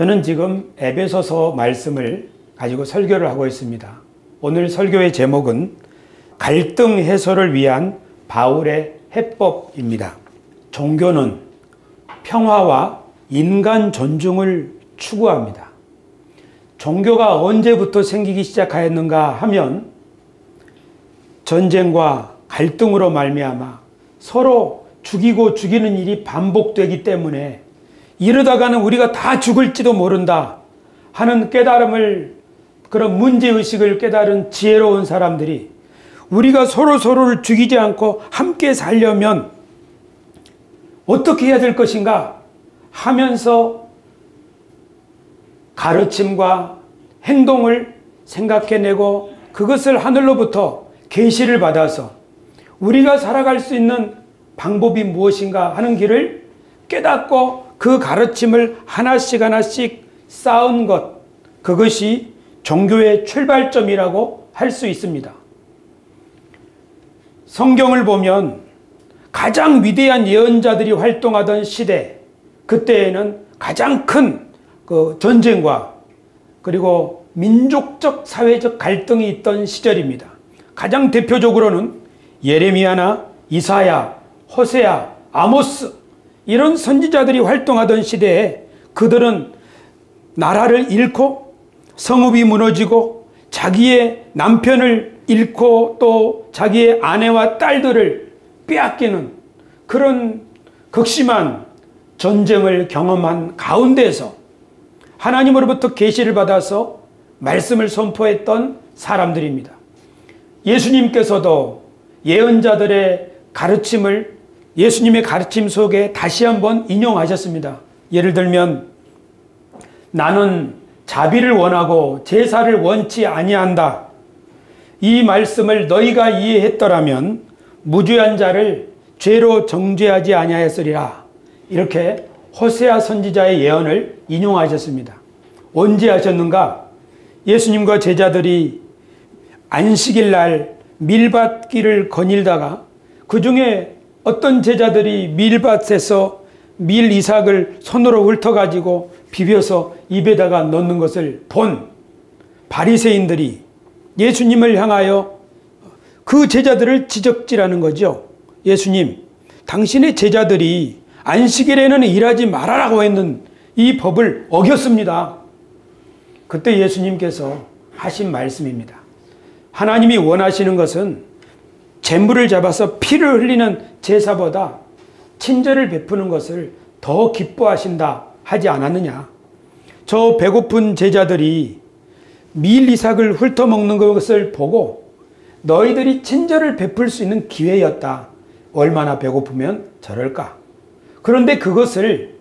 저는 지금 에베소서 말씀을 가지고 설교를 하고 있습니다. 오늘 설교의 제목은 갈등 해소를 위한 바울의 해법입니다. 종교는 평화와 인간 존중을 추구합니다. 종교가 언제부터 생기기 시작하였는가 하면 전쟁과 갈등으로 말미암아 서로 죽이고 죽이는 일이 반복되기 때문에 이러다가는 우리가 다 죽을지도 모른다 하는 깨달음을, 그런 문제의식을 깨달은 지혜로운 사람들이 우리가 서로를 죽이지 않고 함께 살려면 어떻게 해야 될 것인가 하면서 가르침과 행동을 생각해내고 그것을 하늘로부터 계시를 받아서 우리가 살아갈 수 있는 방법이 무엇인가 하는 길을 깨닫고 그 가르침을 하나씩 쌓은 것, 그것이 종교의 출발점이라고 할 수 있습니다. 성경을 보면 가장 위대한 예언자들이 활동하던 시대, 그때에는 가장 큰 전쟁과 그리고 민족적 사회적 갈등이 있던 시절입니다. 가장 대표적으로는 예레미야나 이사야, 호세야, 아모스 이런 선지자들이 활동하던 시대에 그들은 나라를 잃고 성읍이 무너지고 자기의 남편을 잃고 또 자기의 아내와 딸들을 빼앗기는 그런 극심한 전쟁을 경험한 가운데서 하나님으로부터 계시를 받아서 말씀을 선포했던 사람들입니다. 예수님께서도 예언자들의 가르침을 예수님의 가르침 속에 다시 한번 인용하셨습니다. 예를 들면 나는 자비를 원하고 제사를 원치 아니한다. 이 말씀을 너희가 이해했더라면 무죄한 자를 죄로 정죄하지 아니하였으리라. 이렇게 호세아 선지자의 예언을 인용하셨습니다. 언제 하셨는가? 예수님과 제자들이 안식일 날 밀밭길을 거닐다가 그 중에 어떤 제자들이 밀밭에서 밀 이삭을 손으로 훑어가지고 비벼서 입에다가 넣는 것을 본 바리새인들이 예수님을 향하여 그 제자들을 지적질하는 거죠. 예수님, 당신의 제자들이 안식일에는 일하지 말아라고 했는 이 법을 어겼습니다. 그때 예수님께서 하신 말씀입니다. 하나님이 원하시는 것은 제물을 잡아서 피를 흘리는 제사보다 친절을 베푸는 것을 더 기뻐하신다 하지 않았느냐. 저 배고픈 제자들이 밀 이삭을 훑어먹는 것을 보고 너희들이 친절을 베풀 수 있는 기회였다. 얼마나 배고프면 저럴까. 그런데 그것을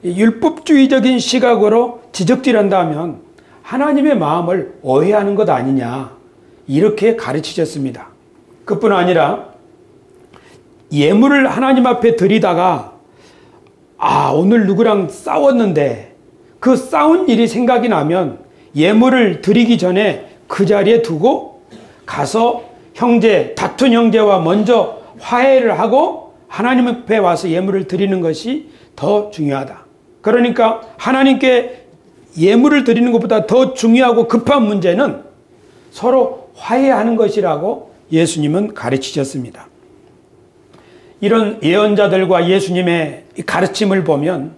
율법주의적인 시각으로 지적질한다면 하나님의 마음을 오해하는 것 아니냐. 이렇게 가르치셨습니다. 그뿐 아니라 예물을 하나님 앞에 드리다가 오늘 누구랑 싸웠는데 그 싸운 일이 생각이 나면 예물을 드리기 전에 그 자리에 두고 가서 다툰 형제와 먼저 화해를 하고 하나님 앞에 와서 예물을 드리는 것이 더 중요하다. 그러니까 하나님께 예물을 드리는 것보다 더 중요하고 급한 문제는 서로 화해하는 것이라고 예수님은 가르치셨습니다. 이런 예언자들과 예수님의 가르침을 보면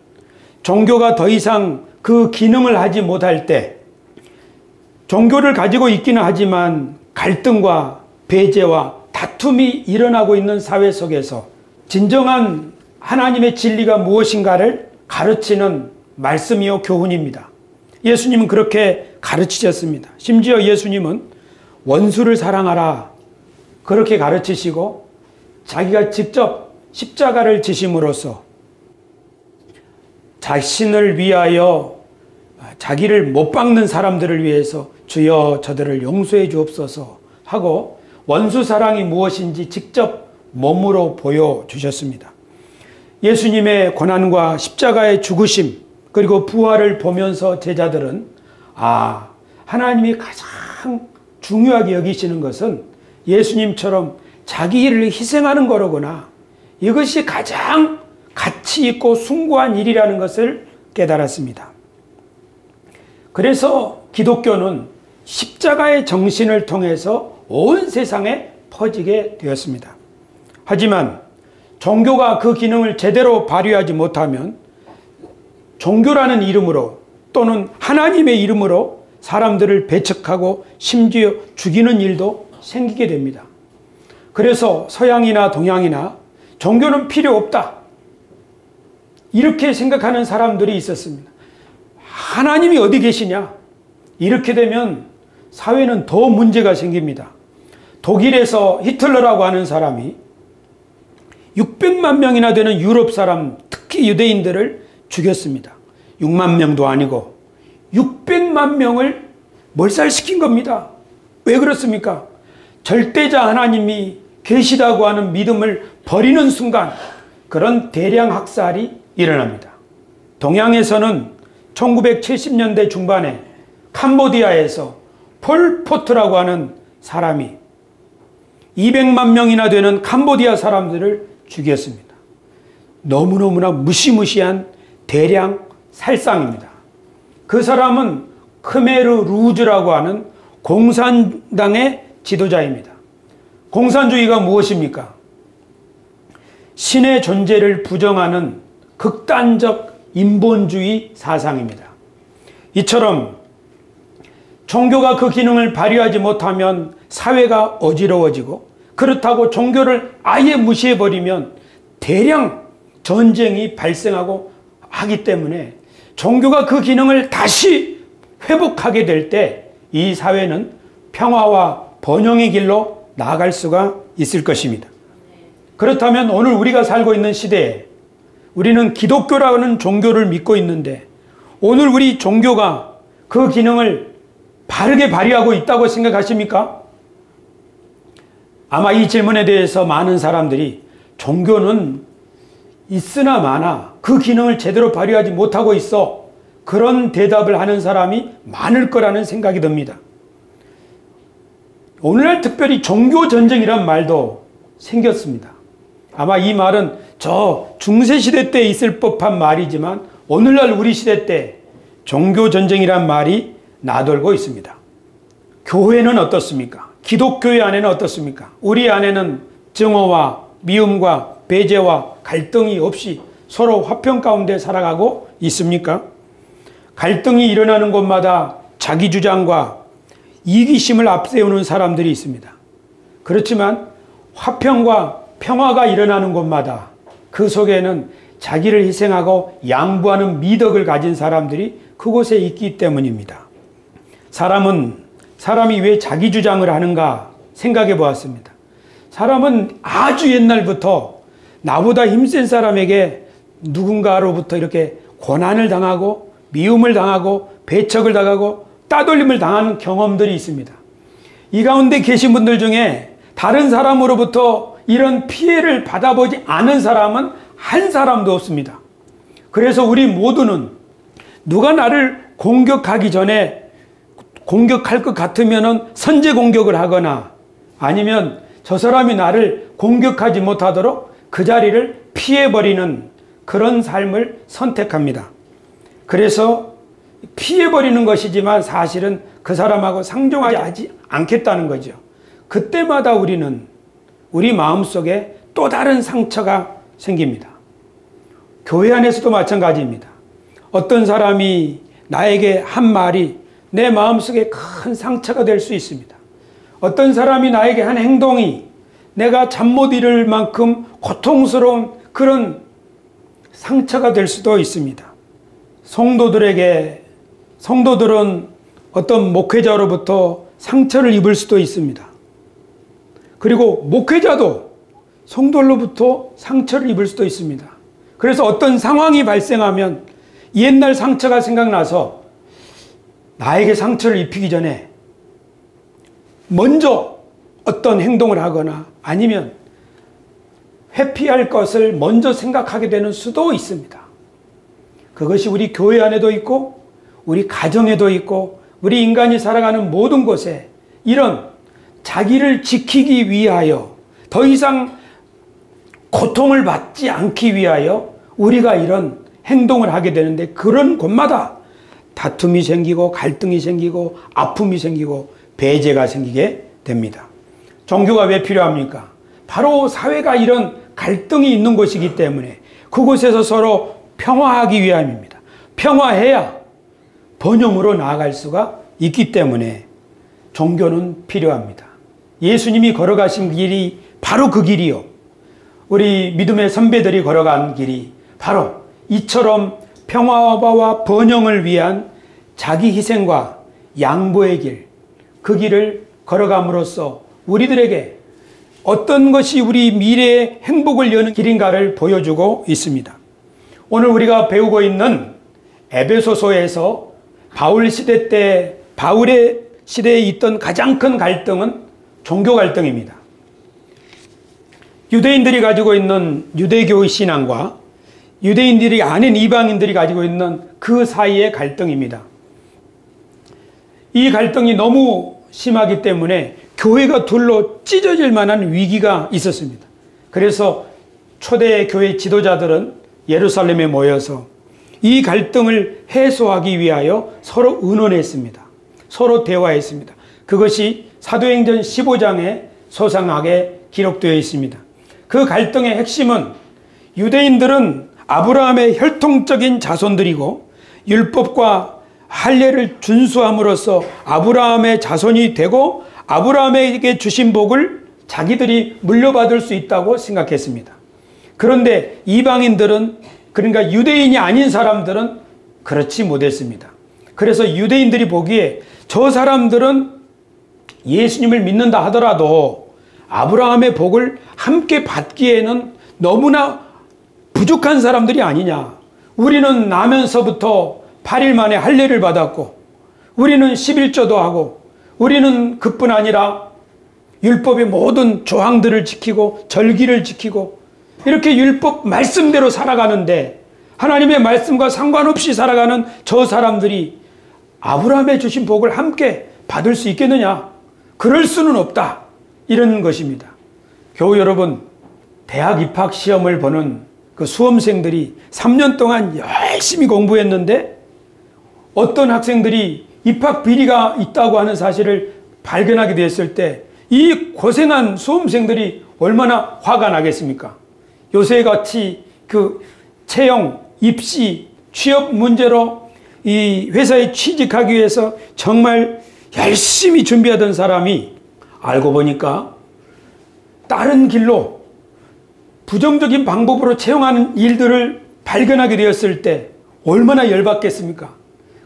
종교가 더 이상 그 기능을 하지 못할 때 종교를 가지고 있기는 하지만 갈등과 배제와 다툼이 일어나고 있는 사회 속에서 진정한 하나님의 진리가 무엇인가를 가르치는 말씀이요 교훈입니다. 예수님은 그렇게 가르치셨습니다. 심지어 예수님은 원수를 사랑하라 그렇게 가르치시고 자기가 직접 십자가를 지심으로써 자신을 위하여 자기를 못 박는 사람들을 위해서 주여 저들을 용서해 주옵소서 하고 원수 사랑이 무엇인지 직접 몸으로 보여주셨습니다. 예수님의 고난과 십자가의 죽으심 그리고 부활을 보면서 제자들은 하나님이 가장 중요하게 여기시는 것은 예수님처럼 자기 일을 희생하는 거로구나. 이것이 가장 가치 있고 숭고한 일이라는 것을 깨달았습니다. 그래서 기독교는 십자가의 정신을 통해서 온 세상에 퍼지게 되었습니다. 하지만 종교가 그 기능을 제대로 발휘하지 못하면 종교라는 이름으로 또는 하나님의 이름으로 사람들을 배척하고 심지어 죽이는 일도 생기게 됩니다. 그래서 서양이나 동양이나 종교는 필요 없다, 이렇게 생각하는 사람들이 있었습니다. 하나님이 어디 계시냐? 이렇게 되면 사회는 더 문제가 생깁니다. 독일에서 히틀러라고 하는 사람이 600만 명이나 되는 유럽 사람, 특히 유대인들을 죽였습니다. 6만 명도 아니고 600만 명을 몰살시킨 겁니다. 왜 그렇습니까? 절대자 하나님이 계시다고 하는 믿음을 버리는 순간 그런 대량 학살이 일어납니다. 동양에서는 1970년대 중반에 캄보디아에서 폴포트라고 하는 사람이 200만 명이나 되는 캄보디아 사람들을 죽였습니다. 너무너무나 무시무시한 대량 살상입니다. 그 사람은 크메르 루즈라고 하는 공산당의 지도자입니다. 공산주의가 무엇입니까? 신의 존재를 부정하는 극단적 인본주의 사상입니다. 이처럼 종교가 그 기능을 발휘하지 못하면 사회가 어지러워지고, 그렇다고 종교를 아예 무시해버리면 대량 전쟁이 발생하고 하기 때문에 종교가 그 기능을 다시 회복하게 될 때 이 사회는 평화와 번영의 길로 나아갈 수가 있을 것입니다. 그렇다면 오늘 우리가 살고 있는 시대에 우리는 기독교라는 종교를 믿고 있는데, 오늘 우리 종교가 그 기능을 바르게 발휘하고 있다고 생각하십니까? 아마 이 질문에 대해서 많은 사람들이 종교는 있으나 마나 그 기능을 제대로 발휘하지 못하고 있어, 그런 대답을 하는 사람이 많을 거라는 생각이 듭니다. 오늘날 특별히 종교전쟁이란 말도 생겼습니다. 아마 이 말은 저 중세시대 때 있을 법한 말이지만 오늘날 우리 시대 때 종교전쟁이란 말이 나돌고 있습니다. 교회는 어떻습니까? 기독교회 안에는 어떻습니까? 우리 안에는 증오와 미움과 배제와 갈등이 없이 서로 화평 가운데 살아가고 있습니까? 갈등이 일어나는 곳마다 자기 주장과 이기심을 앞세우는 사람들이 있습니다. 그렇지만 화평과 평화가 일어나는 곳마다 그 속에는 자기를 희생하고 양보하는 미덕을 가진 사람들이 그곳에 있기 때문입니다. 사람이 왜 자기 주장을 하는가 생각해 보았습니다. 사람은 아주 옛날부터 나보다 힘센 사람에게 누군가로부터 이렇게 고난을 당하고 미움을 당하고 배척을 당하고 따돌림을 당한 경험들이 있습니다. 이 가운데 계신 분들 중에 다른 사람으로부터 이런 피해를 받아보지 않은 사람은 한 사람도 없습니다. 그래서 우리 모두는 누가 나를 공격하기 전에 공격할 것 같으면 선제 공격을 하거나, 아니면 저 사람이 나를 공격하지 못하도록 그 자리를 피해버리는 그런 삶을 선택합니다. 그래서 피해버리는 것이지만 사실은 그 사람하고 상종하지 않겠다는 거죠. 그때마다 우리는 우리 마음속에 또 다른 상처가 생깁니다. 교회 안에서도 마찬가지입니다. 어떤 사람이 나에게 한 말이 내 마음속에 큰 상처가 될 수 있습니다. 어떤 사람이 나에게 한 행동이 내가 잠 못 이룰 만큼 고통스러운 그런 상처가 될 수도 있습니다. 성도들은 어떤 목회자로부터 상처를 입을 수도 있습니다. 그리고 목회자도 성도로부터 상처를 입을 수도 있습니다. 그래서 어떤 상황이 발생하면 옛날 상처가 생각나서 나에게 상처를 입히기 전에 먼저 어떤 행동을 하거나 아니면 회피할 것을 먼저 생각하게 되는 수도 있습니다. 그것이 우리 교회 안에도 있고 우리 가정에도 있고 우리 인간이 살아가는 모든 곳에 이런 자기를 지키기 위하여 더 이상 고통을 받지 않기 위하여 우리가 이런 행동을 하게 되는데, 그런 곳마다 다툼이 생기고 갈등이 생기고 아픔이 생기고 배제가 생기게 됩니다. 종교가 왜 필요합니까? 바로 사회가 이런 갈등이 있는 곳이기 때문에 그곳에서 서로 평화하기 위함입니다. 평화해야 번영으로 나아갈 수가 있기 때문에 종교는 필요합니다. 예수님이 걸어가신 길이 바로 그 길이요. 우리 믿음의 선배들이 걸어간 길이 바로 이처럼 평화와 번영을 위한 자기 희생과 양보의 길, 그 길을 걸어감으로써 우리들에게 어떤 것이 우리 미래의 행복을 여는 길인가를 보여주고 있습니다. 오늘 우리가 배우고 있는 에베소서에서 바울의 시대에 있던 가장 큰 갈등은 종교 갈등입니다. 유대인들이 가지고 있는 유대교의 신앙과 유대인들이 아닌 이방인들이 가지고 있는 그 사이의 갈등입니다. 이 갈등이 너무 심하기 때문에 교회가 둘로 찢어질 만한 위기가 있었습니다. 그래서 초대 교회 지도자들은 예루살렘에 모여서 이 갈등을 해소하기 위하여 서로 의논했습니다. 서로 대화했습니다. 그것이 사도행전 15장에 소상하게 기록되어 있습니다. 그 갈등의 핵심은 유대인들은 아브라함의 혈통적인 자손들이고 율법과 할례를 준수함으로써 아브라함의 자손이 되고 아브라함에게 주신 복을 자기들이 물려받을 수 있다고 생각했습니다. 그런데 이방인들은, 그러니까 유대인이 아닌 사람들은 그렇지 못했습니다. 그래서 유대인들이 보기에 저 사람들은 예수님을 믿는다 하더라도 아브라함의 복을 함께 받기에는 너무나 부족한 사람들이 아니냐. 우리는 나면서부터 8일 만에 할례를 받았고 우리는 11조도 하고 우리는 그뿐 아니라 율법의 모든 조항들을 지키고 절기를 지키고 이렇게 율법 말씀대로 살아가는데 하나님의 말씀과 상관없이 살아가는 저 사람들이 아브라함의 주신 복을 함께 받을 수 있겠느냐? 그럴 수는 없다. 이런 것입니다. 교우 여러분, 대학 입학 시험을 보는 그 수험생들이 3년 동안 열심히 공부했는데 어떤 학생들이 입학 비리가 있다고 하는 사실을 발견하게 됐을 때 이 고생한 수험생들이 얼마나 화가 나겠습니까? 요새같이 그 채용, 입시, 취업 문제로 이 회사에 취직하기 위해서 정말 열심히 준비하던 사람이 알고 보니까 다른 길로 부정적인 방법으로 채용하는 일들을 발견하게 되었을 때 얼마나 열받겠습니까?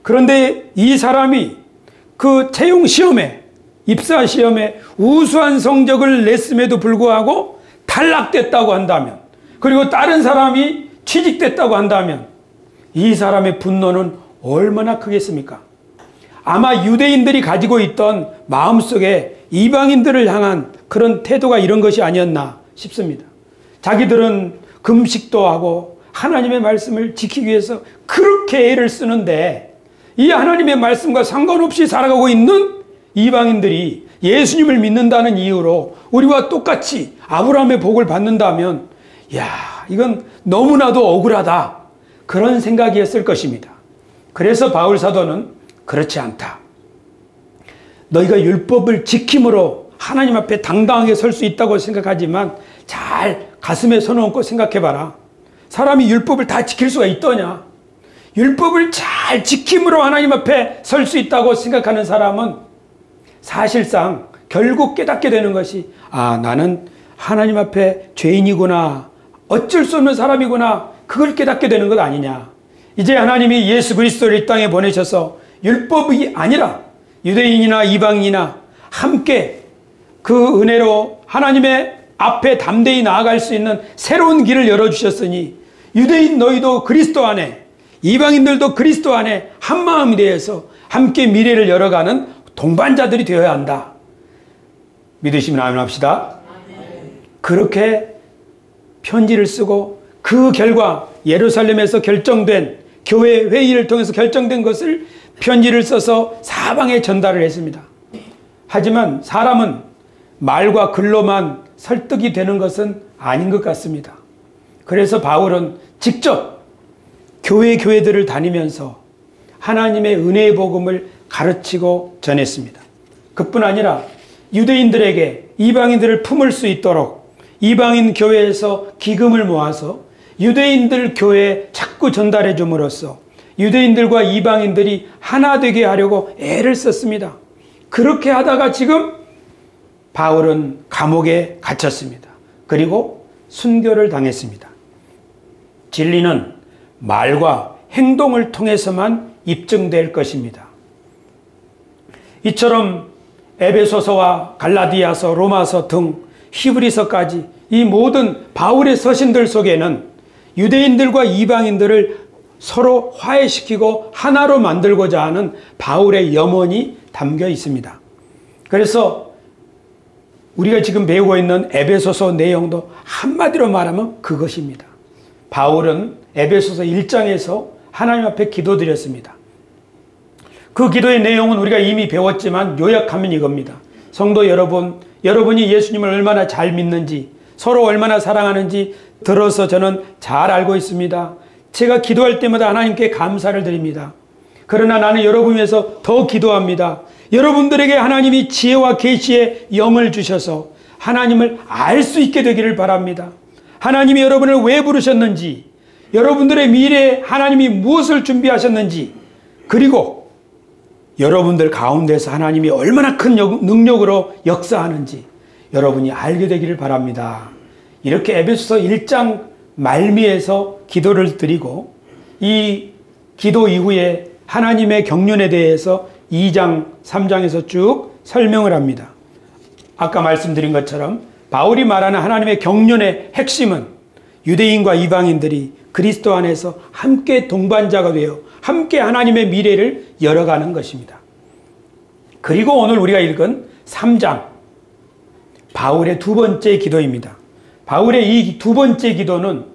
그런데 이 사람이 그 채용 시험에, 입사 시험에 우수한 성적을 냈음에도 불구하고 탈락됐다고 한다면, 그리고 다른 사람이 취직됐다고 한다면 이 사람의 분노는 얼마나 크겠습니까? 아마 유대인들이 가지고 있던 마음속에 이방인들을 향한 그런 태도가 이런 것이 아니었나 싶습니다. 자기들은 금식도 하고 하나님의 말씀을 지키기 위해서 그렇게 애를 쓰는데 이 하나님의 말씀과 상관없이 살아가고 있는 이방인들이 예수님을 믿는다는 이유로 우리와 똑같이 아브라함의 복을 받는다면 이건 너무나도 억울하다, 그런 생각이었을 것입니다. 그래서 바울 사도는 그렇지 않다. 너희가 율법을 지킴으로 하나님 앞에 당당하게 설 수 있다고 생각하지만 잘 가슴에 손 얹고 생각해봐라. 사람이 율법을 다 지킬 수가 있더냐? 율법을 잘 지킴으로 하나님 앞에 설 수 있다고 생각하는 사람은 사실상 결국 깨닫게 되는 것이 나는 하나님 앞에 죄인이구나, 어쩔 수 없는 사람이구나, 그걸 깨닫게 되는 것 아니냐. 이제 하나님이 예수 그리스도를 이 땅에 보내셔서 율법이 아니라 유대인이나 이방인이나 함께 그 은혜로 하나님의 앞에 담대히 나아갈 수 있는 새로운 길을 열어주셨으니 유대인 너희도 그리스도 안에, 이방인들도 그리스도 안에 한마음이 되어서 함께 미래를 열어가는 동반자들이 되어야 한다. 믿으시면 아멘 합시다. 그렇게 편지를 쓰고 그 결과 예루살렘에서 결정된 교회 회의를 통해서 결정된 것을 편지를 써서 사방에 전달을 했습니다. 하지만 사람은 말과 글로만 설득이 되는 것은 아닌 것 같습니다. 그래서 바울은 직접 교회들을 다니면서 하나님의 은혜의 복음을 가르치고 전했습니다. 그뿐 아니라 유대인들에게 이방인들을 품을 수 있도록 이방인 교회에서 기금을 모아서 유대인들 교회에 자꾸 전달해 줌으로써 유대인들과 이방인들이 하나 되게 하려고 애를 썼습니다. 그렇게 하다가 지금 바울은 감옥에 갇혔습니다. 그리고 순교를 당했습니다. 진리는 말과 행동을 통해서만 입증될 것입니다. 이처럼 에베소서와 갈라디아서, 로마서 등 히브리서까지 이 모든 바울의 서신들 속에는 유대인들과 이방인들을 서로 화해시키고 하나로 만들고자 하는 바울의 염원이 담겨 있습니다. 그래서 우리가 지금 배우고 있는 에베소서 내용도 한마디로 말하면 그것입니다. 바울은 에베소서 1장에서 하나님 앞에 기도드렸습니다. 그 기도의 내용은 우리가 이미 배웠지만 요약하면 이겁니다. 성도 여러분, 여러분이 예수님을 얼마나 잘 믿는지, 서로 얼마나 사랑하는지 들어서 저는 잘 알고 있습니다. 제가 기도할 때마다 하나님께 감사를 드립니다. 그러나 나는 여러분 위해서 더 기도합니다. 여러분들에게 하나님이 지혜와 계시의 영을 주셔서 하나님을 알 수 있게 되기를 바랍니다. 하나님이 여러분을 왜 부르셨는지, 여러분들의 미래에 하나님이 무엇을 준비하셨는지, 그리고 여러분들 가운데서 하나님이 얼마나 큰 능력으로 역사하는지 여러분이 알게 되기를 바랍니다. 이렇게 에베소서 1장 말미에서 기도를 드리고 이 기도 이후에 하나님의 경륜에 대해서 2장, 3장에서 쭉 설명을 합니다. 아까 말씀드린 것처럼 바울이 말하는 하나님의 경륜의 핵심은 유대인과 이방인들이 그리스도 안에서 함께 동반자가 되어 함께 하나님의 미래를 열어가는 것입니다. 그리고 오늘 우리가 읽은 3장, 바울의 두 번째 기도입니다. 바울의 이 두 번째 기도는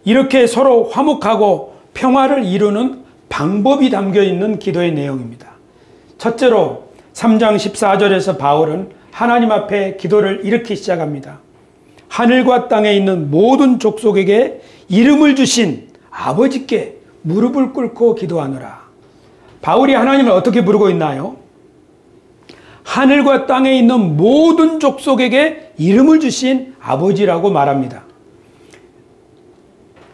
이렇게 서로 화목하고 평화를 이루는 방법이 담겨 있는 기도의 내용입니다. 첫째로 3장 14절에서 바울은 하나님 앞에 기도를 이렇게 시작합니다. 하늘과 땅에 있는 모든 족속에게 이름을 주신 아버지께 무릎을 꿇고 기도하노라. 바울이 하나님을 어떻게 부르고 있나요? 하늘과 땅에 있는 모든 족속에게 이름을 주신 아버지라고 말합니다.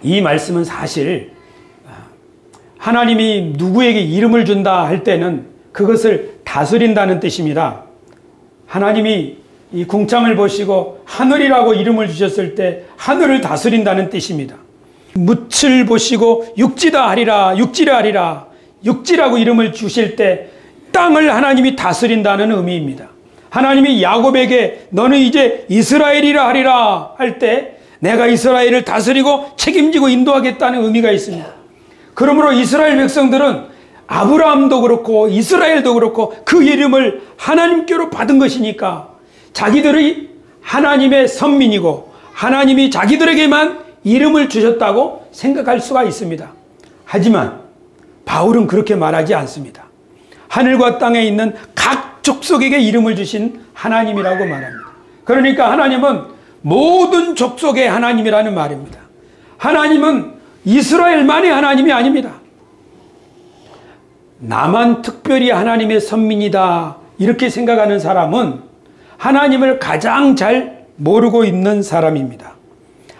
이 말씀은 사실 하나님이 누구에게 이름을 준다 할 때는 그것을 다스린다는 뜻입니다. 하나님이 이 궁창을 보시고 하늘이라고 이름을 주셨을 때 하늘을 다스린다는 뜻입니다. 묻을 보시고 육지다 하리라, 육지라 하리라, 육지라고 이름을 주실 때 땅을 하나님이 다스린다는 의미입니다. 하나님이 야곱에게 너는 이제 이스라엘이라 하리라 할 때 내가 이스라엘을 다스리고 책임지고 인도하겠다는 의미가 있습니다. 그러므로 이스라엘 백성들은 아브라함도 그렇고 이스라엘도 그렇고 그 이름을 하나님께로 받은 것이니까 자기들이 하나님의 선민이고 하나님이 자기들에게만 이름을 주셨다고 생각할 수가 있습니다. 하지만 바울은 그렇게 말하지 않습니다. 하늘과 땅에 있는 각 족속에게 이름을 주신 하나님이라고 말합니다. 그러니까 하나님은 모든 족속의 하나님이라는 말입니다. 하나님은 이스라엘만의 하나님이 아닙니다. 나만 특별히 하나님의 선민이다 이렇게 생각하는 사람은 하나님을 가장 잘 모르고 있는 사람입니다.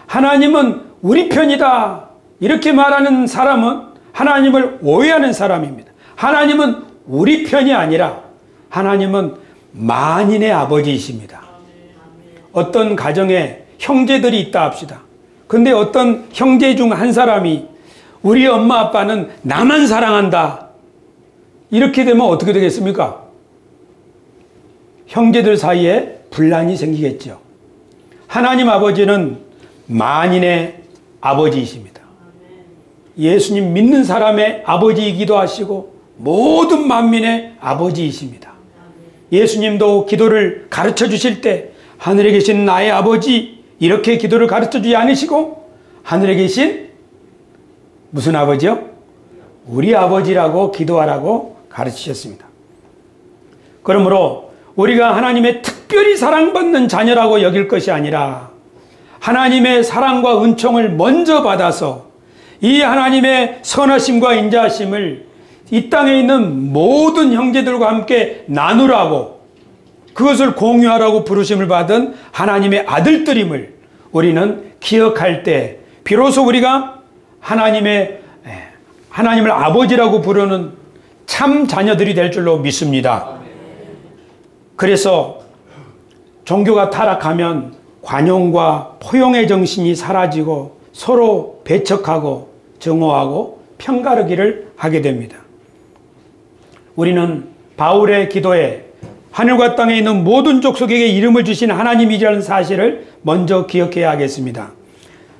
하나님은 우리 편이다 이렇게 말하는 사람은 하나님을 오해하는 사람입니다. 하나님은 우리 편이 아니라 하나님은 만인의 아버지이십니다. 어떤 가정에 형제들이 있다 합시다. 근데 어떤 형제 중 한 사람이 우리 엄마 아빠는 나만 사랑한다 이렇게 되면 어떻게 되겠습니까? 형제들 사이에 분란이 생기겠죠. 하나님 아버지는 만인의 아버지이십니다. 예수님 믿는 사람의 아버지이기도 하시고 모든 만민의 아버지이십니다. 예수님도 기도를 가르쳐 주실 때 하늘에 계신 나의 아버지 이렇게 기도를 가르쳐 주지 않으시고 하늘에 계신 무슨 아버지요? 우리 아버지라고 기도하라고 가르치셨습니다. 그러므로 우리가 하나님의 특별히 사랑받는 자녀라고 여길 것이 아니라 하나님의 사랑과 은총을 먼저 받아서 이 하나님의 선하심과 인자하심을 이 땅에 있는 모든 형제들과 함께 나누라고, 그것을 공유하라고 부르심을 받은 하나님의 아들들임을 우리는 기억할 때 비로소 우리가 하나님을 아버지라고 부르는 참 자녀들이 될 줄로 믿습니다. 그래서 종교가 타락하면 관용과 포용의 정신이 사라지고 서로 배척하고 증오하고 편가르기를 하게 됩니다. 우리는 바울의 기도에 하늘과 땅에 있는 모든 족속에게 이름을 주신 하나님이라는 사실을 먼저 기억해야 하겠습니다.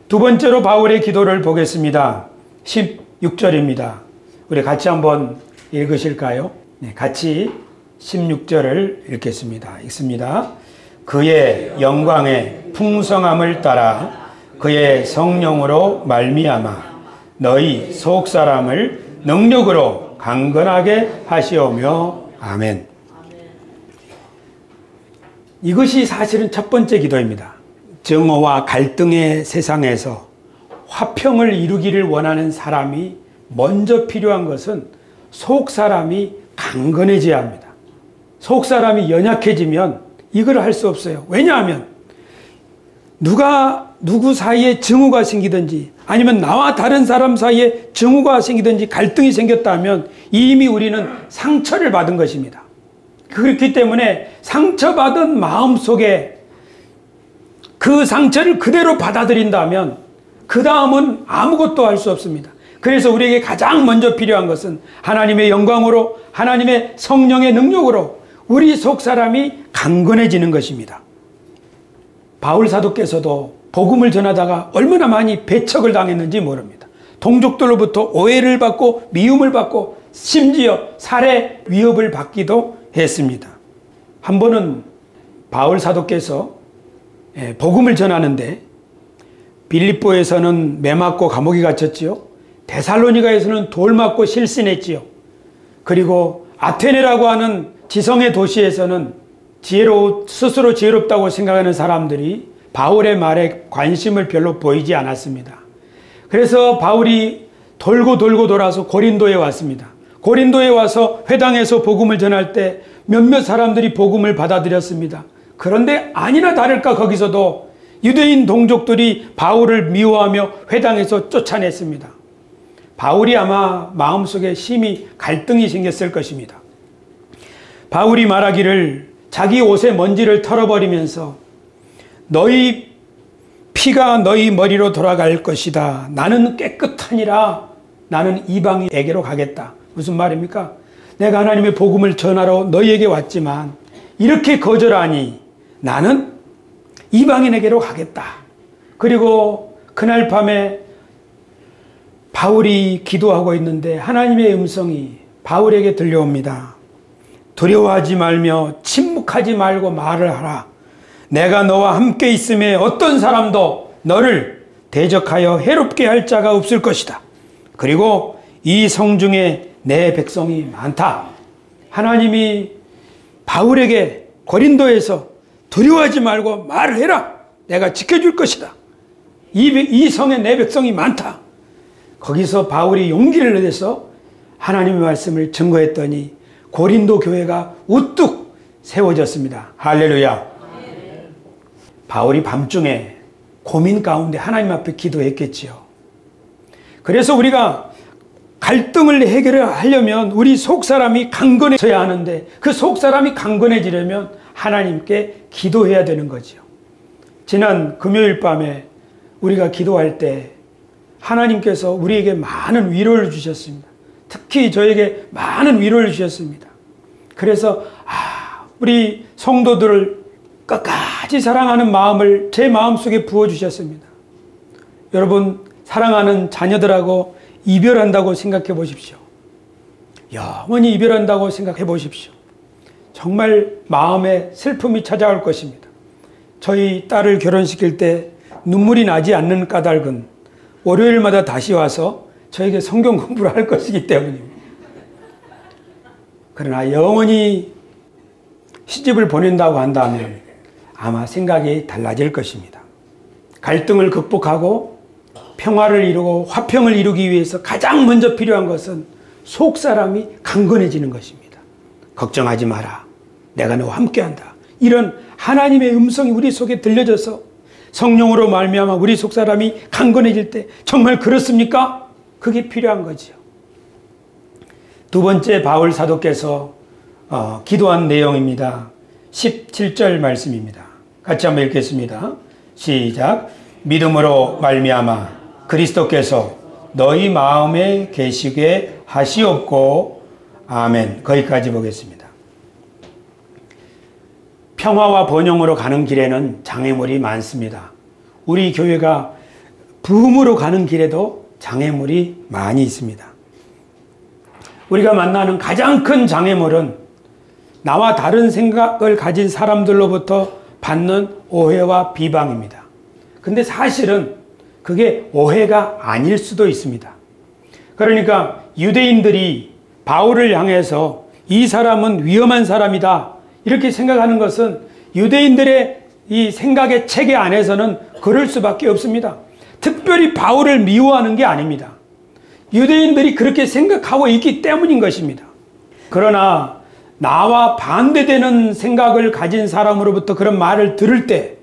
두 번째로 바울의 기도를 보겠습니다. 16절입니다. 우리 같이 한번 읽으실까요? 네, 같이 16절을 읽겠습니다. 읽습니다. 그의 영광의 풍성함을 따라 그의 성령으로 말미암아 너희 속사람을 능력으로 강건하게 하시오며 아멘. 이것이 사실은 첫 번째 기도입니다. 증오와 갈등의 세상에서 화평을 이루기를 원하는 사람이 먼저 필요한 것은 속사람이 강건해져야 합니다. 속사람이 연약해지면 이걸 할 수 없어요. 왜냐하면 누구 사이에 증오가 생기든지 아니면 나와 다른 사람 사이에 증오가 생기든지 갈등이 생겼다면 이미 우리는 상처를 받은 것입니다. 그렇기 때문에 상처받은 마음 속에 그 상처를 그대로 받아들인다면 그 다음은 아무것도 할 수 없습니다. 그래서 우리에게 가장 먼저 필요한 것은 하나님의 영광으로, 하나님의 성령의 능력으로 우리 속사람이 강건해지는 것입니다. 바울 사도께서도 복음을 전하다가 얼마나 많이 배척을 당했는지 모릅니다. 동족들로부터 오해를 받고 미움을 받고 심지어 살해 위협을 받기도 했습니다. 한 번은 바울 사도께서 복음을 전하는데 빌립보에서는 매 맞고 감옥에 갇혔지요. 데살로니가에서는 돌 맞고 실신했지요. 그리고 아테네라고 하는 지성의 도시에서는 스스로 지혜롭다고 생각하는 사람들이 바울의 말에 관심을 별로 보이지 않았습니다. 그래서 바울이 돌고 돌아서 고린도에 왔습니다. 고린도에 와서 회당에서 복음을 전할 때 몇몇 사람들이 복음을 받아들였습니다. 그런데 아니나 다를까 거기서도 유대인 동족들이 바울을 미워하며 회당에서 쫓아냈습니다. 바울이 아마 마음속에 심히 갈등이 생겼을 것입니다. 바울이 말하기를 자기 옷의 먼지를 털어버리면서 너희 피가 너희 머리로 돌아갈 것이다. 나는 깨끗하니라. 나는 이방인에게로 가겠다. 무슨 말입니까? 내가 하나님의 복음을 전하러 너희에게 왔지만 이렇게 거절하니 나는 이방인에게로 가겠다. 그리고 그날 밤에 바울이 기도하고 있는데 하나님의 음성이 바울에게 들려옵니다. 두려워하지 말며 침묵하지 말고 말을 하라. 내가 너와 함께 있음에 어떤 사람도 너를 대적하여 해롭게 할 자가 없을 것이다. 그리고 이 성중에 내 백성이 많다. 하나님이 바울에게 고린도에서 두려워하지 말고 말을 해라. 내가 지켜줄 것이다. 이 성에 내 백성이 많다. 거기서 바울이 용기를 내서 하나님의 말씀을 증거했더니 고린도 교회가 우뚝 세워졌습니다. 할렐루야. 바울이 밤중에 고민 가운데 하나님 앞에 기도했겠지요. 그래서 우리가 갈등을 해결하려면 우리 속사람이 강건해져야 하는데 그 속사람이 강건해지려면 하나님께 기도해야 되는 거죠. 지난 금요일 밤에 우리가 기도할 때 하나님께서 우리에게 많은 위로를 주셨습니다. 특히 저에게 많은 위로를 주셨습니다. 그래서 우리 성도들을 끝까지 사랑하는 마음을 제 마음속에 부어주셨습니다. 여러분 사랑하는 자녀들하고 이별한다고 생각해 보십시오. 영원히 이별한다고 생각해 보십시오. 정말 마음에 슬픔이 찾아올 것입니다. 저희 딸을 결혼시킬 때 눈물이 나지 않는 까닭은 월요일마다 다시 와서 저에게 성경 공부를 할 것이기 때문입니다. 그러나 영원히 시집을 보낸다고 한다면 아마 생각이 달라질 것입니다. 갈등을 극복하고 평화를 이루고 화평을 이루기 위해서 가장 먼저 필요한 것은 속 사람이 강건해지는 것입니다. 걱정하지 마라. 내가 너와 함께한다. 이런 하나님의 음성이 우리 속에 들려져서 성령으로 말미암아 우리 속 사람이 강건해질 때 정말 그렇습니까? 그게 필요한 거지요. 두 번째 바울 사도께서 기도한 내용입니다. 17절 말씀입니다. 같이 한번 읽겠습니다. 시작. 믿음으로 말미암아 그리스도께서 너희 마음에 계시게 하시옵고. 아멘. 거기까지 보겠습니다. 평화와 번영으로 가는 길에는 장애물이 많습니다. 우리 교회가 부흥으로 가는 길에도 장애물이 많이 있습니다. 우리가 만나는 가장 큰 장애물은 나와 다른 생각을 가진 사람들로부터 받는 오해와 비방입니다. 근데 사실은 그게 오해가 아닐 수도 있습니다. 그러니까 유대인들이 바울을 향해서 이 사람은 위험한 사람이다 이렇게 생각하는 것은 유대인들의 이 생각의 체계 안에서는 그럴 수밖에 없습니다. 특별히 바울을 미워하는 게 아닙니다. 유대인들이 그렇게 생각하고 있기 때문인 것입니다. 그러나 나와 반대되는 생각을 가진 사람으로부터 그런 말을 들을 때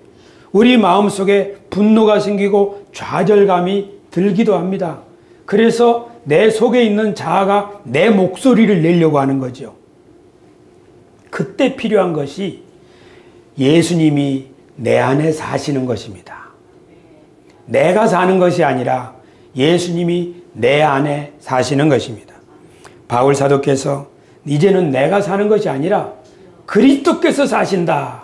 우리 마음속에 분노가 생기고 좌절감이 들기도 합니다. 그래서 내 속에 있는 자아가 내 목소리를 내려고 하는 거죠. 그때 필요한 것이 예수님이 내 안에 사시는 것입니다. 내가 사는 것이 아니라 예수님이 내 안에 사시는 것입니다. 바울 사도께서 이제는 내가 사는 것이 아니라 그리스도께서 사신다.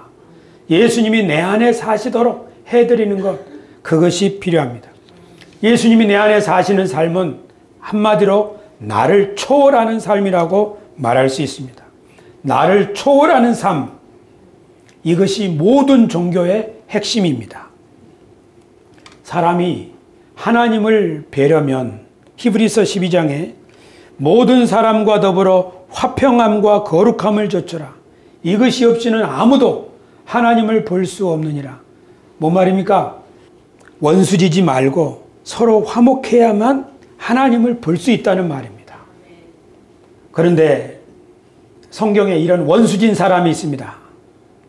예수님이 내 안에 사시도록 해드리는 것, 그것이 필요합니다. 예수님이 내 안에 사시는 삶은 한마디로 나를 초월하는 삶이라고 말할 수 있습니다. 나를 초월하는 삶, 이것이 모든 종교의 핵심입니다. 사람이 하나님을 뵈려면 히브리서 12장에 모든 사람과 더불어 화평함과 거룩함을 좇으라. 이것이 없이는 아무도 하나님을 볼 수 없느니라. 뭔 말입니까? 원수지지 말고 서로 화목해야만 하나님을 볼 수 있다는 말입니다. 그런데 성경에 이런 원수진 사람이 있습니다.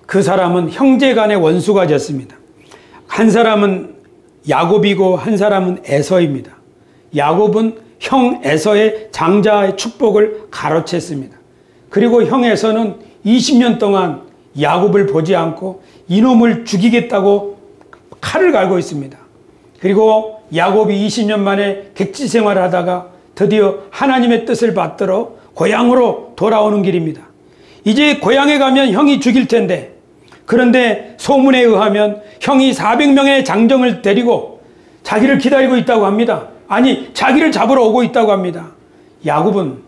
그 사람은 형제 간의 원수가 졌습니다. 한 사람은 야곱이고 한 사람은 에서입니다. 야곱은 형 에서의 장자의 축복을 가로챘습니다. 그리고 형 에서는 20년 동안 야곱을 보지 않고 이놈을 죽이겠다고 칼을 갈고 있습니다. 그리고 야곱이 20년 만에 객지 생활을 하다가 드디어 하나님의 뜻을 받들어 고향으로 돌아오는 길입니다. 이제 고향에 가면 형이 죽일 텐데, 그런데 소문에 의하면 형이 400명의 장정을 데리고 자기를 기다리고 있다고 합니다. 아니, 자기를 잡으러 오고 있다고 합니다. 야곱은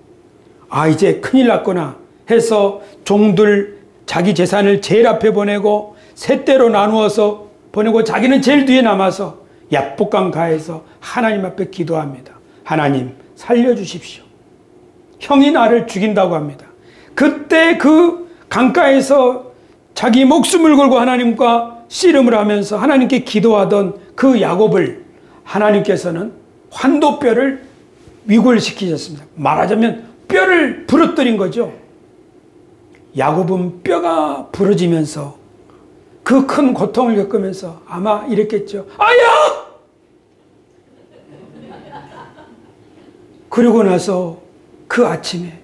이제 큰일 났구나 해서 종들 자기 재산을 제일 앞에 보내고 세 대로 나누어서 보내고 자기는 제일 뒤에 남아서 야복강가에서 하나님 앞에 기도합니다. 하나님 살려주십시오. 형이 나를 죽인다고 합니다. 그때 그 강가에서 자기 목숨을 걸고 하나님과 씨름을 하면서 하나님께 기도하던 그 야곱을 하나님께서는 환도뼈를 위골시키셨습니다. 말하자면 뼈를 부러뜨린 거죠. 야곱은 뼈가 부러지면서 그 큰 고통을 겪으면서 아마 이랬겠죠. 아야! 그러고 나서 그 아침에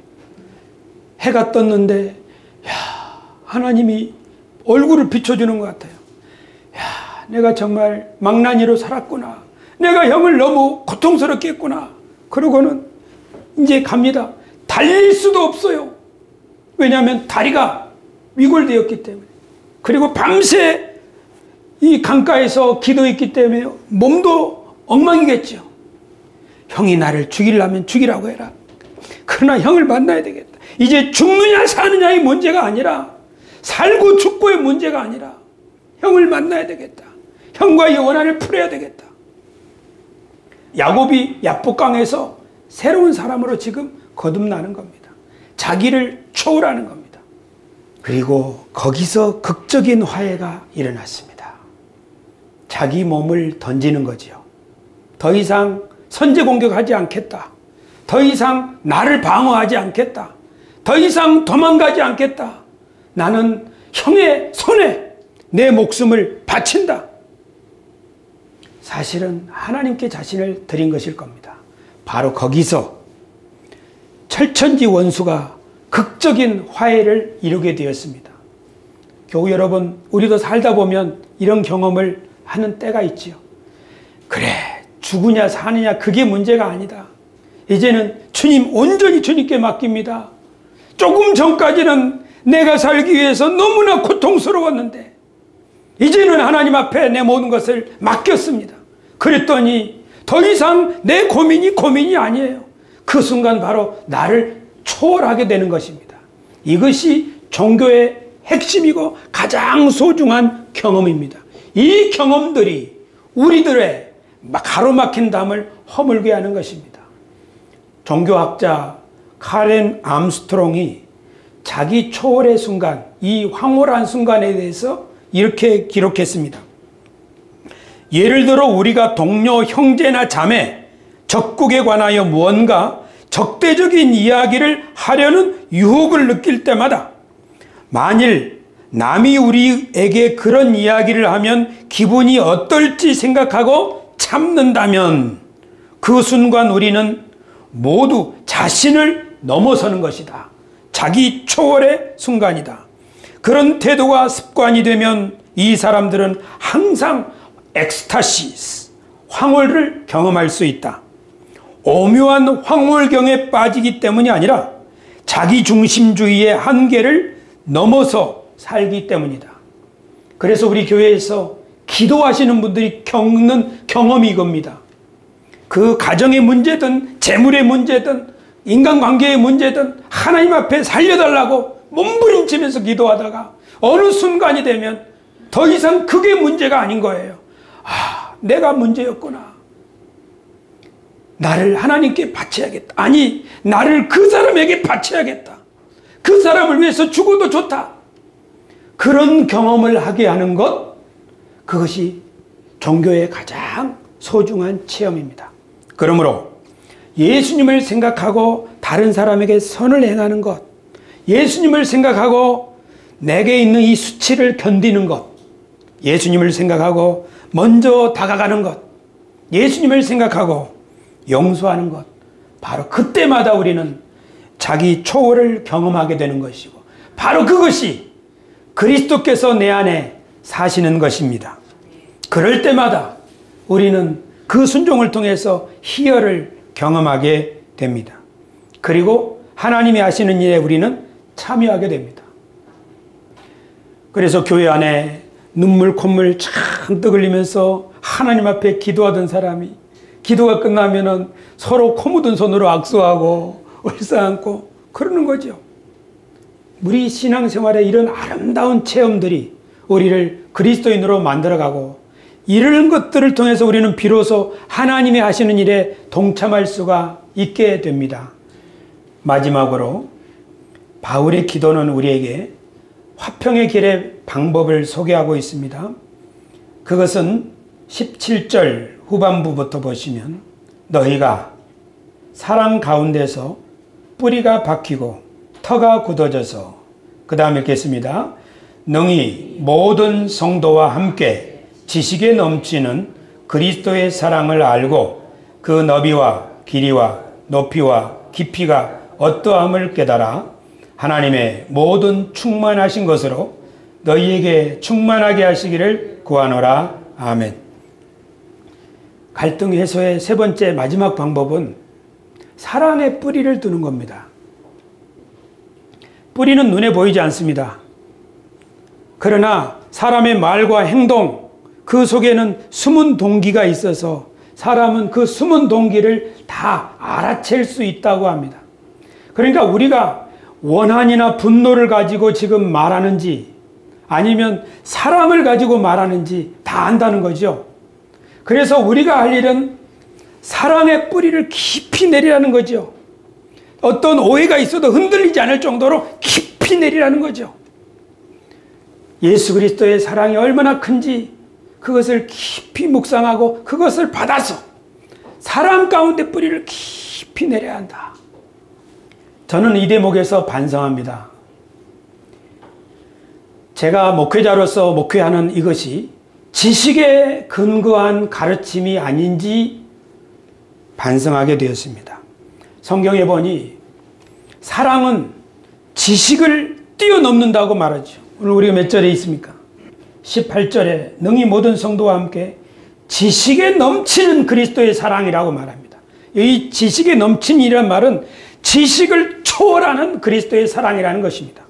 해가 떴는데 하나님이 얼굴을 비춰주는 것 같아요. 내가 정말 망나니로 살았구나. 내가 형을 너무 고통스럽게 했구나. 그러고는 이제 갑니다. 달릴 수도 없어요. 왜냐하면 다리가 위골되었기 때문에. 그리고 밤새 이 강가에서 기도했기 때문에 몸도 엉망이겠죠. 형이 나를 죽이려면 죽이라고 해라. 그러나 형을 만나야 되겠다. 이제 죽느냐 사느냐의 문제가 아니라, 살고 죽고의 문제가 아니라 형을 만나야 되겠다. 형과의 원한을 풀어야 되겠다. 야곱이 야복강에서 새로운 사람으로 지금 거듭나는 겁니다. 자기를 초월하는 겁니다. 그리고 거기서 극적인 화해가 일어났습니다. 자기 몸을 던지는 거지요. 더 이상 선제 공격하지 않겠다. 더 이상 나를 방어하지 않겠다. 더 이상 도망가지 않겠다. 나는 형의 손에 내 목숨을 바친다. 사실은 하나님께 자신을 드린 것일 겁니다. 바로 거기서 철천지 원수가 극적인 화해를 이루게 되었습니다. 교우 여러분, 우리도 살다 보면 이런 경험을 하는 때가 있지요. 그래, 죽으냐 사느냐 그게 문제가 아니다. 이제는 주님, 온전히 주님께 맡깁니다. 조금 전까지는 내가 살기 위해서 너무나 고통스러웠는데 이제는 하나님 앞에 내 모든 것을 맡겼습니다. 그랬더니 더 이상 내 고민이 아니에요. 그 순간 바로 나를 초월하게 되는 것입니다. 이것이 종교의 핵심이고 가장 소중한 경험입니다. 이 경험들이 우리들의 가로막힌 담을 허물게 하는 것입니다. 종교학자 카렌 암스트롱이 자기 초월의 순간, 이 황홀한 순간에 대해서 이렇게 기록했습니다. 예를 들어 우리가 동료, 형제나 자매, 적국에 관하여 무언가 적대적인 이야기를 하려는 유혹을 느낄 때마다 만일 남이 우리에게 그런 이야기를 하면 기분이 어떨지 생각하고 참는다면 그 순간 우리는 모두 자신을 넘어서는 것이다. 자기 초월의 순간이다. 그런 태도가 습관이 되면 이 사람들은 항상 엑스타시스, 황홀을 경험할 수 있다. 오묘한 황홀경에 빠지기 때문이 아니라 자기중심주의의 한계를 넘어서 살기 때문이다. 그래서 우리 교회에서 기도하시는 분들이 겪는 경험이 이겁니다. 그 가정의 문제든 재물의 문제든 인간관계의 문제든 하나님 앞에 살려달라고 몸부림치면서 기도하다가 어느 순간이 되면 더 이상 그게 문제가 아닌 거예요. 아, 내가 문제였구나. 나를 하나님께 바쳐야겠다. 아니, 나를 그 사람에게 바쳐야겠다. 그 사람을 위해서 죽어도 좋다. 그런 경험을 하게 하는 것, 그것이 종교의 가장 소중한 체험입니다. 그러므로 예수님을 생각하고 다른 사람에게 선을 행하는 것, 예수님을 생각하고 내게 있는 이 수치를 견디는 것, 예수님을 생각하고 먼저 다가가는 것, 예수님을 생각하고 용서하는 것, 바로 그때마다 우리는 자기 초월을 경험하게 되는 것이고 바로 그것이 그리스도께서 내 안에 사시는 것입니다. 그럴 때마다 우리는 그 순종을 통해서 희열을 경험하게 됩니다. 그리고 하나님이 하시는 일에 우리는 참여하게 됩니다. 그래서 교회 안에 눈물 콧물 잔뜩 흘리면서 하나님 앞에 기도하던 사람이 기도가 끝나면은 서로 코 묻은 손으로 악수하고 얼싸안고 그러는 거죠. 우리 신앙생활에 이런 아름다운 체험들이 우리를 그리스도인으로 만들어가고 이런 것들을 통해서 우리는 비로소 하나님이 하시는 일에 동참할 수가 있게 됩니다. 마지막으로 바울의 기도는 우리에게 화평의 길의 방법을 소개하고 있습니다. 그것은 17절 후반부부터 보시면 너희가 사랑 가운데서 뿌리가 박히고 터가 굳어져서 그 다음에 읽겠습니다. 능히 모든 성도와 함께 지식에 넘치는 그리스도의 사랑을 알고 그 너비와 길이와 높이와 깊이가 어떠함을 깨달아 하나님의 모든 충만하신 것으로 너희에게 충만하게 하시기를 구하노라. 아멘. 갈등 해소의 세 번째 마지막 방법은 사랑의 뿌리를 두는 겁니다. 뿌리는 눈에 보이지 않습니다. 그러나 사람의 말과 행동, 그 속에는 숨은 동기가 있어서 사람은 그 숨은 동기를 다 알아챌 수 있다고 합니다. 그러니까 우리가 원한이나 분노를 가지고 지금 말하는지 아니면 사람을 가지고 말하는지 다 안다는 거죠. 그래서 우리가 할 일은 사랑의 뿌리를 깊이 내리라는 거죠. 어떤 오해가 있어도 흔들리지 않을 정도로 깊이 내리라는 거죠. 예수 그리스도의 사랑이 얼마나 큰지 그것을 깊이 묵상하고 그것을 받아서 사랑 가운데 뿌리를 깊이 깊이 내려야 한다. 저는 이 대목에서 반성합니다. 제가 목회자로서 목회하는 이것이 지식에 근거한 가르침이 아닌지 반성하게 되었습니다. 성경에 보니 사랑은 지식을 뛰어넘는다고 말하죠. 오늘 우리가 몇 절에 있습니까? 18절에 능히 모든 성도와 함께 지식에 넘치는 그리스도의 사랑이라고 말합니다. 이 지식에 넘친이란 말은 지식을 초월하는 그리스도의 사랑이라는 것입니다.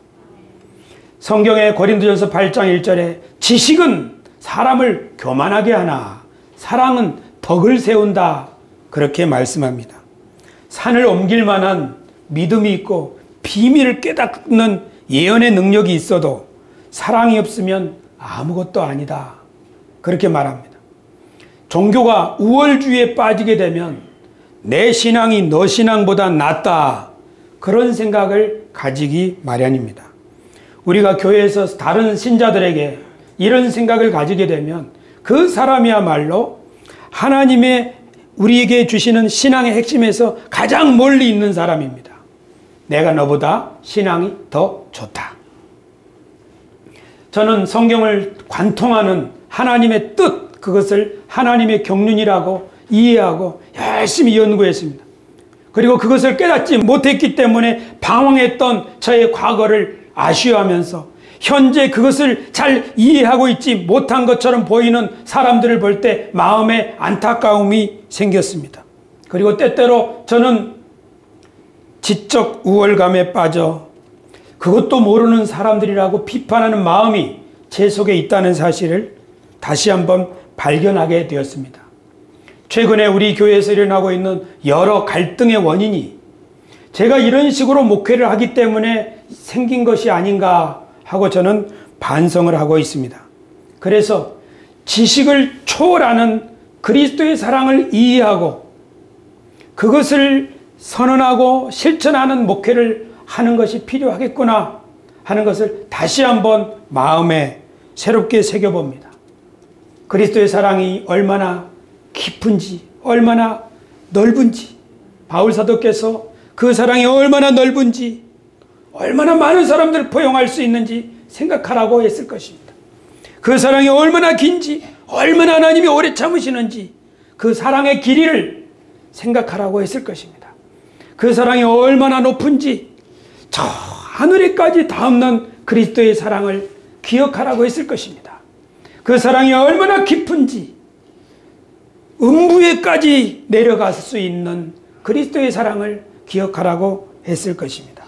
성경의 고린도전서 8장 1절에 지식은 사람을 교만하게 하나 사랑은 덕을 세운다, 그렇게 말씀합니다. 산을 옮길 만한 믿음이 있고 비밀을 깨닫는 예언의 능력이 있어도 사랑이 없으면 아무것도 아니다, 그렇게 말합니다. 종교가 우월주의에 빠지게 되면 내 신앙이 너 신앙보다 낫다, 그런 생각을 가지기 마련입니다. 우리가 교회에서 다른 신자들에게 이런 생각을 가지게 되면 그 사람이야말로 하나님의 우리에게 주시는 신앙의 핵심에서 가장 멀리 있는 사람입니다. 내가 너보다 신앙이 더 좋다. 저는 성경을 관통하는 하나님의 뜻, 그것을 하나님의 경륜이라고 이해하고 열심히 연구했습니다. 그리고 그것을 깨닫지 못했기 때문에 방황했던 저의 과거를 아쉬워하면서 현재 그것을 잘 이해하고 있지 못한 것처럼 보이는 사람들을 볼 때 마음에 안타까움이 생겼습니다. 그리고 때때로 저는 지적 우월감에 빠져 그것도 모르는 사람들이라고 비판하는 마음이 제 속에 있다는 사실을 다시 한번 발견하게 되었습니다. 최근에 우리 교회에서 일어나고 있는 여러 갈등의 원인이 제가 이런 식으로 목회를 하기 때문에 생긴 것이 아닌가 하고 저는 반성을 하고 있습니다. 그래서 지식을 초월하는 그리스도의 사랑을 이해하고 그것을 선언하고 실천하는 목회를 하는 것이 필요하겠구나 하는 것을 다시 한번 마음에 새롭게 새겨봅니다. 그리스도의 사랑이 얼마나 깊은지, 얼마나 넓은지, 바울 사도께서 그 사랑이 얼마나 넓은지, 얼마나 많은 사람들을 포용할 수 있는지 생각하라고 했을 것입니다. 그 사랑이 얼마나 긴지, 얼마나 하나님이 오래 참으시는지 그 사랑의 길이를 생각하라고 했을 것입니다. 그 사랑이 얼마나 높은지 저 하늘에까지 닿는 그리스도의 사랑을 기억하라고 했을 것입니다. 그 사랑이 얼마나 깊은지 음부에까지 내려갈 수 있는 그리스도의 사랑을 기억하라고 했을 것입니다.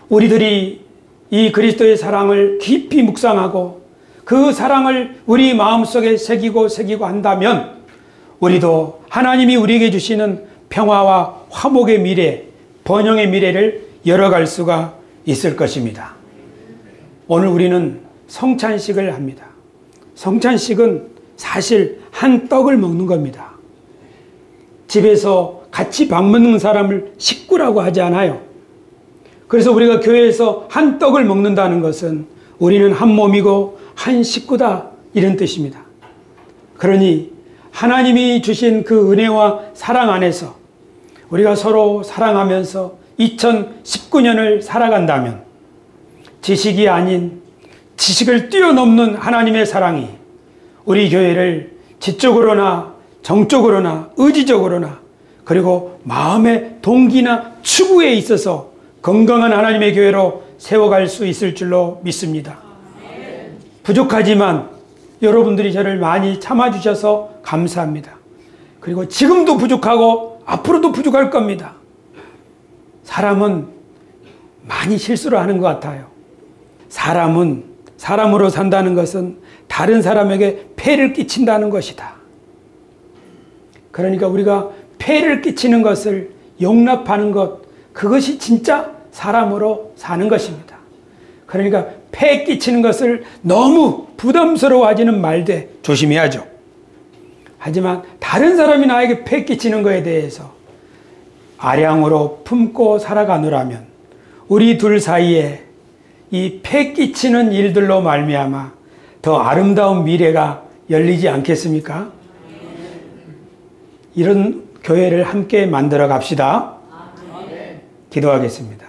우리들이 이 그리스도의 사랑을 깊이 묵상하고 그 사랑을 우리 마음속에 새기고 한다면 우리도 하나님이 우리에게 주시는 평화와 화목의 미래, 번영의 미래를 열어갈 수가 있을 것입니다. 오늘 우리는 성찬식을 합니다. 성찬식은 사실 한 떡을 먹는 겁니다. 집에서 같이 밥 먹는 사람을 식구라고 하지 않아요. 그래서 우리가 교회에서 한 떡을 먹는다는 것은 우리는 한 몸이고 한 식구다, 이런 뜻입니다. 그러니 하나님이 주신 그 은혜와 사랑 안에서 우리가 서로 사랑하면서 2019년을 살아간다면 지식이 아닌 지식을 뛰어넘는 하나님의 사랑이 우리 교회를 지적으로나 정적으로나 의지적으로나 그리고 마음의 동기나 추구에 있어서 건강한 하나님의 교회로 세워갈 수 있을 줄로 믿습니다. 부족하지만 여러분들이 저를 많이 참아주셔서 감사합니다. 그리고 지금도 부족하고 앞으로도 부족할 겁니다. 사람은 많이 실수를 하는 것 같아요. 사람은 사람으로 산다는 것은 다른 사람에게 폐를 끼친다는 것이다. 그러니까 우리가 폐를 끼치는 것을 용납하는 것, 그것이 진짜 사람으로 사는 것입니다. 그러니까 폐 끼치는 것을 너무 부담스러워하지는 말되 조심해야죠. 하지만 다른 사람이 나에게 폐 끼치는 것에 대해서 아량으로 품고 살아가노라면 우리 둘 사이에 이 폐 끼치는 일들로 말미암아 더 아름다운 미래가 열리지 않겠습니까? 이런 교회를 함께 만들어 갑시다. 기도하겠습니다.